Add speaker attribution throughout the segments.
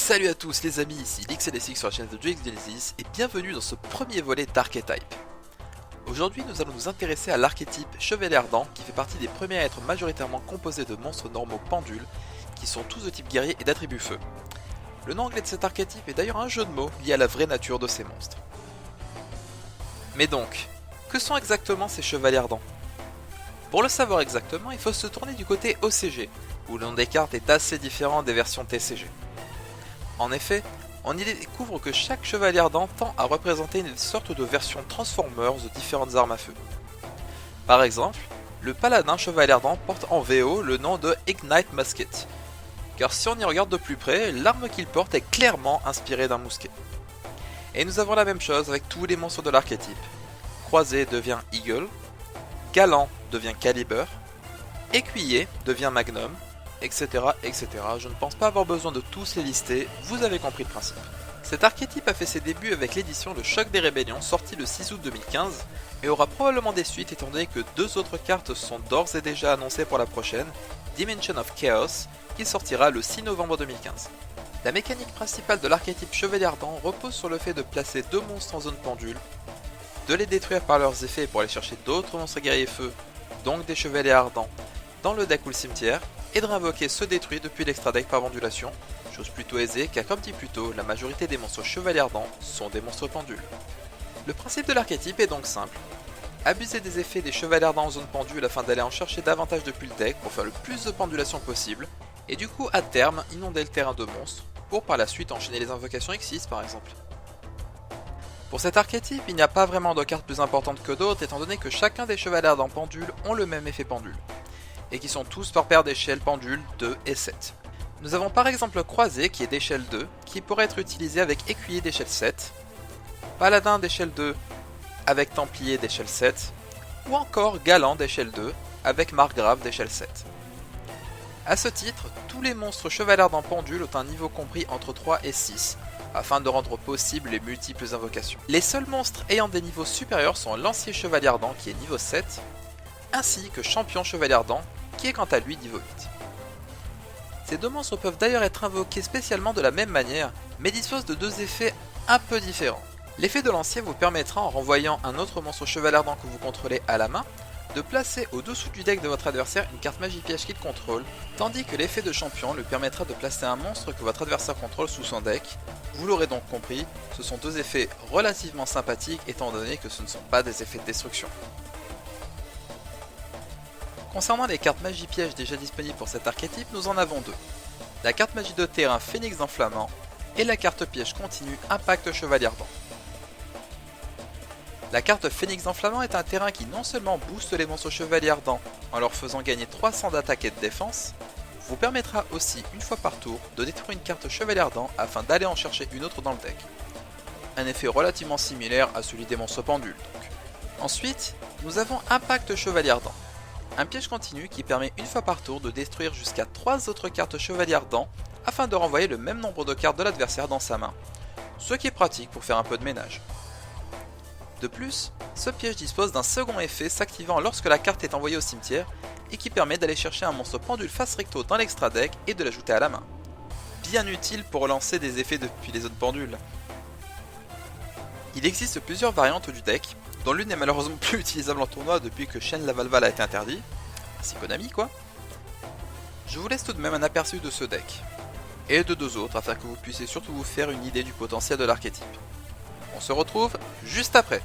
Speaker 1: Salut à tous les amis, ici LixLSX sur la chaîne de Genesis et bienvenue dans ce premier volet d'Archetype. Aujourd'hui nous allons nous intéresser à l'archétype Chevalier Ardent qui fait partie des premiers à être majoritairement composés de monstres normaux pendules qui sont tous de type guerrier et d'attribut feu. Le nom anglais de cet archétype est d'ailleurs un jeu de mots lié à la vraie nature de ces monstres. Mais donc, que sont exactement ces Chevaliers Ardents? Pour le savoir exactement, il faut se tourner du côté OCG, où le nom des cartes est assez différent des versions TCG. En effet, on y découvre que chaque Chevalier Ardent tend à représenter une sorte de version Transformers de différentes armes à feu. Par exemple, le Paladin Chevalier Ardent porte en VO le nom de Ignite Musket, car si on y regarde de plus près, l'arme qu'il porte est clairement inspirée d'un mousquet. Et nous avons la même chose avec tous les monstres de l'archétype. Croisé devient Eagle, Galant devient Caliber, Écuyer devient Magnum, etc., etc. Je ne pense pas avoir besoin de tous les lister, vous avez compris le principe. Cet archétype a fait ses débuts avec l'édition Le Choc des Rébellions sortie le 6 août 2015 et aura probablement des suites étant donné que deux autres cartes sont d'ores et déjà annoncées pour la prochaine, Dimension of Chaos, qui sortira le 6 novembre 2015. La mécanique principale de l'archétype Chevalier Ardent repose sur le fait de placer deux monstres en zone pendule, de les détruire par leurs effets pour aller chercher d'autres monstres guerriers feu, donc des Chevaliers Ardents, dans le deck ou le cimetière, et de réinvoquer ceux détruits depuis l'extra deck par pendulation, chose plutôt aisée car comme dit plus tôt, la majorité des monstres Chevaliers Ardents sont des monstres pendules. Le principe de l'archétype est donc simple. Abuser des effets des Chevaliers Ardents en zone pendule afin d'aller en chercher davantage depuis le deck pour faire le plus de pendulation possible, et du coup à terme inonder le terrain de monstres, pour par la suite enchaîner les invocations X6 par exemple. Pour cet archétype, il n'y a pas vraiment de cartes plus importantes que d'autres étant donné que chacun des Chevaliers Ardents pendules ont le même effet pendule, et qui sont tous par paire d'échelles pendules 2 et 7. Nous avons par exemple le Croisé qui est d'échelle 2, qui pourrait être utilisé avec Écuyer d'échelle 7, Paladin d'échelle 2 avec Templier d'échelle 7, ou encore Galant d'échelle 2 avec Margrave d'échelle 7. A ce titre, tous les monstres Chevaliers Ardents pendules ont un niveau compris entre 3 et 6, afin de rendre possibles les multiples invocations. Les seuls monstres ayant des niveaux supérieurs sont Lancier Chevalier Ardent qui est niveau 7, ainsi que Champion Chevalier Ardent qui est quant à lui niveau 8. Ces deux monstres peuvent d'ailleurs être invoqués spécialement de la même manière, mais disposent de deux effets un peu différents. L'effet de lancier vous permettra, en renvoyant un autre monstre Chevalier Ardent que vous contrôlez à la main, de placer au-dessous du deck de votre adversaire une carte magie piège qu'il contrôle, tandis que l'effet de champion lui permettra de placer un monstre que votre adversaire contrôle sous son deck. Vous l'aurez donc compris, ce sont deux effets relativement sympathiques étant donné que ce ne sont pas des effets de destruction. Concernant les cartes magie piège déjà disponibles pour cet archétype, nous en avons deux. La carte magie de terrain Phénix d'Enflammant et la carte piège continue Impact Chevalier Ardent. La carte Phénix d'Enflammant est un terrain qui non seulement booste les monstres Chevaliers Ardents en leur faisant gagner 300 d'attaque et de défense, vous permettra aussi une fois par tour de détruire une carte Chevalier Ardent afin d'aller en chercher une autre dans le deck. Un effet relativement similaire à celui des monstres pendules donc. Ensuite, nous avons Impact Chevalier Ardent. Un piège continu qui permet une fois par tour de détruire jusqu'à 3 autres cartes Chevalier Ardent afin de renvoyer le même nombre de cartes de l'adversaire dans sa main, ce qui est pratique pour faire un peu de ménage. De plus, ce piège dispose d'un second effet s'activant lorsque la carte est envoyée au cimetière et qui permet d'aller chercher un monstre pendule face recto dans l'extra deck et de l'ajouter à la main. Bien utile pour relancer des effets depuis les zones pendules. Il existe plusieurs variantes du deck, dont l'une n'est malheureusement plus utilisable en tournoi depuis que Shen Lavalval a été interdit, ainsi Konami quoi. Je vous laisse tout de même un aperçu de ce deck, et de deux autres afin que vous puissiez surtout vous faire une idée du potentiel de l'archétype. On se retrouve juste après.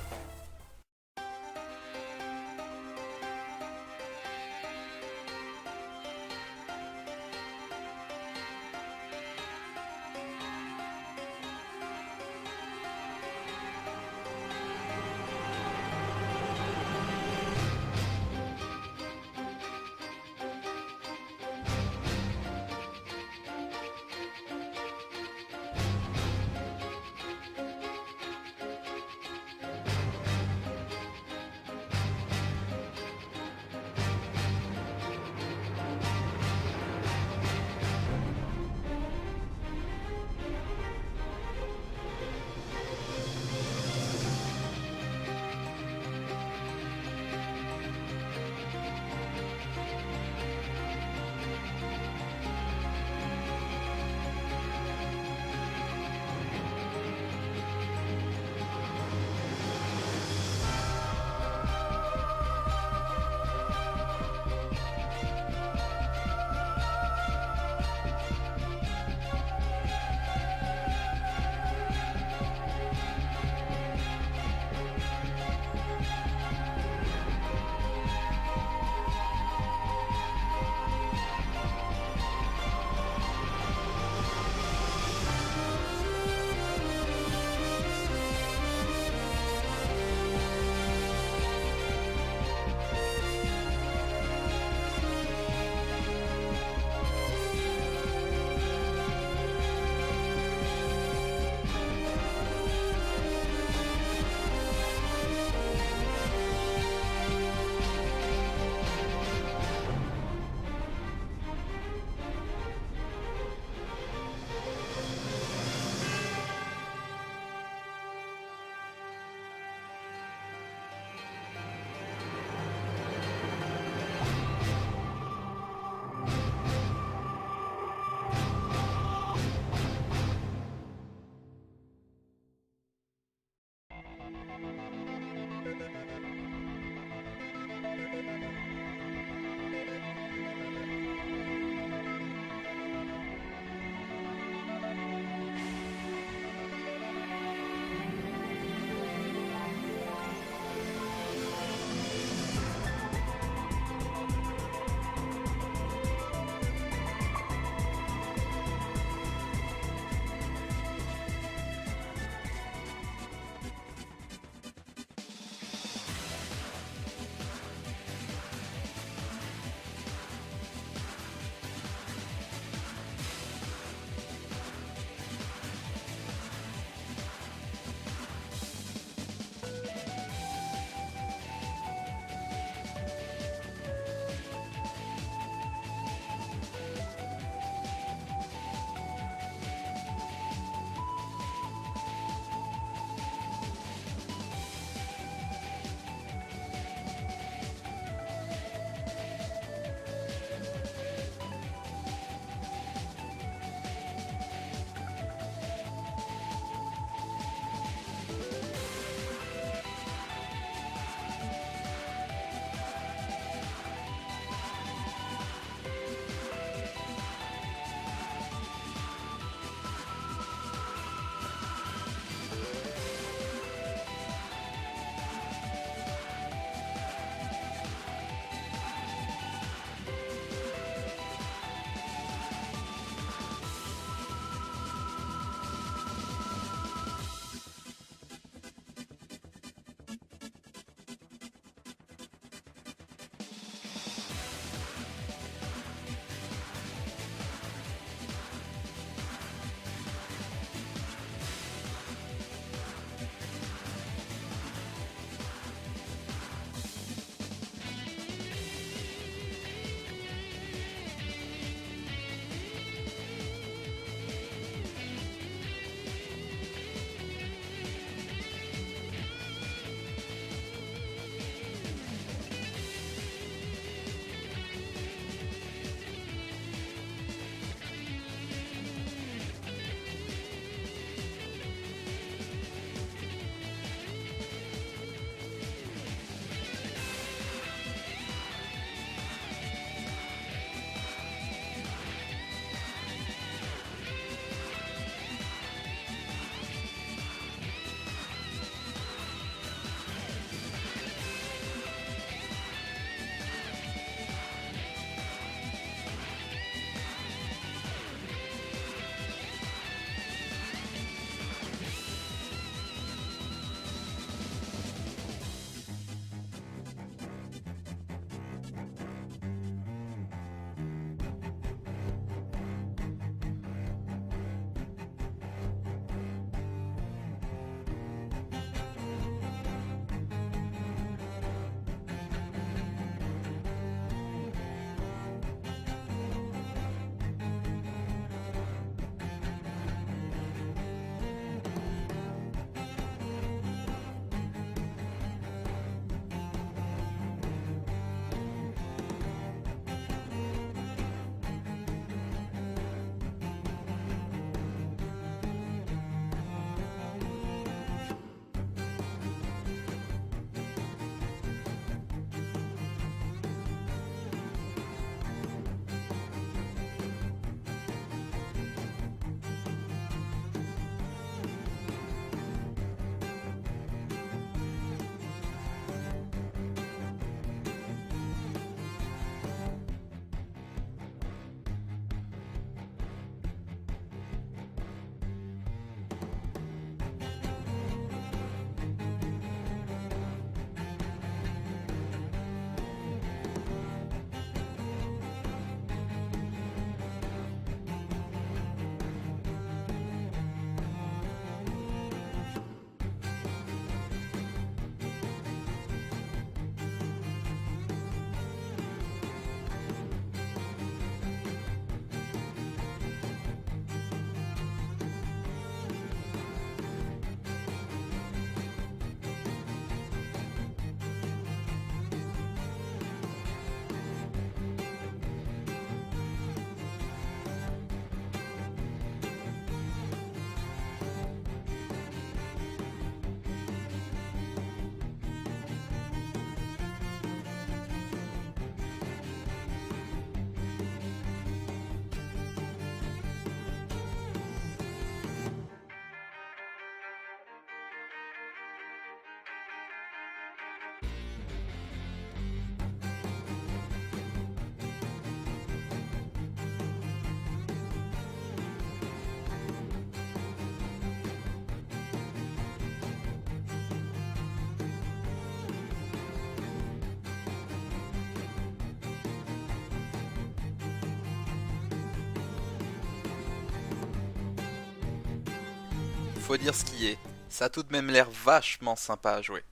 Speaker 1: faut dire ce qui est, ça a tout de même l'air vachement sympa à jouer.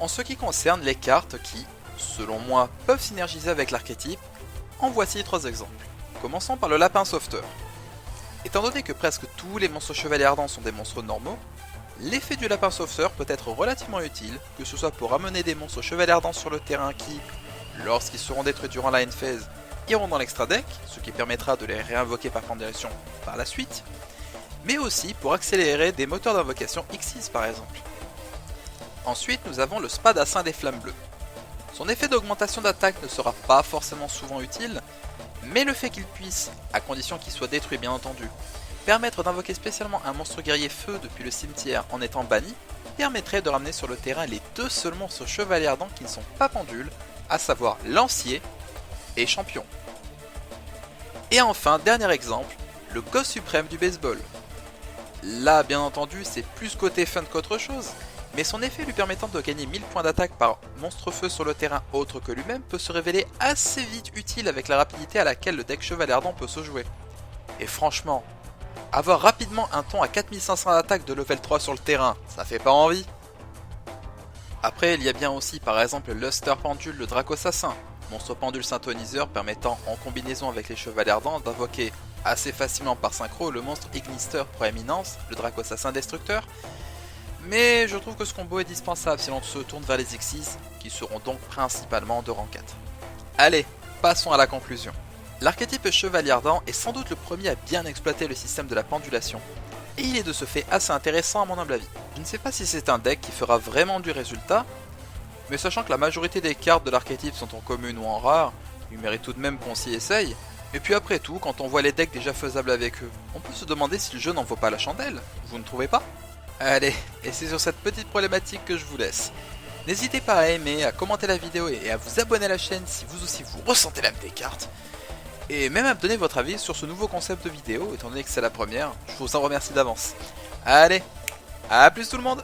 Speaker 1: En ce qui concerne les cartes qui, selon moi, peuvent synergiser avec l'archétype, en voici 3 exemples. Commençons par le lapin sauveteur. Étant donné que presque tous les monstres chevaliers ardents sont des monstres normaux, l'effet du lapin sauveteur peut être relativement utile, que ce soit pour ramener des monstres chevaliers ardents sur le terrain qui, lorsqu'ils seront détruits durant la end phase, iront dans l'extra deck, ce qui permettra de les réinvoquer par pendulation par la suite, mais aussi pour accélérer des moteurs d'invocation X6 par exemple. Ensuite, nous avons le Spadassin des Flammes Bleues. Son effet d'augmentation d'attaque ne sera pas forcément souvent utile, mais le fait qu'il puisse, à condition qu'il soit détruit bien entendu, permettre d'invoquer spécialement un monstre guerrier feu depuis le cimetière en étant banni, permettrait de ramener sur le terrain les 2 seuls monstres chevaliers ardents qui ne sont pas pendules, à savoir Lancier et Champion. Et enfin, dernier exemple, le Ghost suprême du baseball. Là, bien entendu, c'est plus côté fun qu'autre chose, mais son effet lui permettant de gagner 1000 points d'attaque par monstre feu sur le terrain autre que lui-même peut se révéler assez vite utile avec la rapidité à laquelle le deck Chevalier Ardent peut se jouer. Et franchement, avoir rapidement un ton à 4500 d'attaque de level 3 sur le terrain, ça fait pas envie. Après, il y a bien aussi par exemple le Luster Pendule de Dracosassin, monstre pendule synthoniseur permettant en combinaison avec les Chevaliers Ardents d'invoquer assez facilement par synchro le monstre Ignister Proéminence, le Dracosassin Destructeur. Mais je trouve que ce combo est dispensable si l'on se tourne vers les X6, qui seront donc principalement de rang 4. Allez, passons à la conclusion. L'archétype Chevalier Ardent est sans doute le premier à bien exploiter le système de la pendulation, et il est de ce fait assez intéressant à mon humble avis. Je ne sais pas si c'est un deck qui fera vraiment du résultat, mais sachant que la majorité des cartes de l'archétype sont en commune ou en rare, il mérite tout de même qu'on s'y essaye. Et puis après tout, quand on voit les decks déjà faisables avec eux, on peut se demander si le jeu n'en vaut pas la chandelle, vous ne trouvez pas ? Allez, et c'est sur cette petite problématique que je vous laisse. N'hésitez pas à aimer, à commenter la vidéo et à vous abonner à la chaîne si vous aussi vous ressentez l'âme des cartes. Et même à me donner votre avis sur ce nouveau concept de vidéo, étant donné que c'est la première, je vous en remercie d'avance. Allez, à plus tout le monde!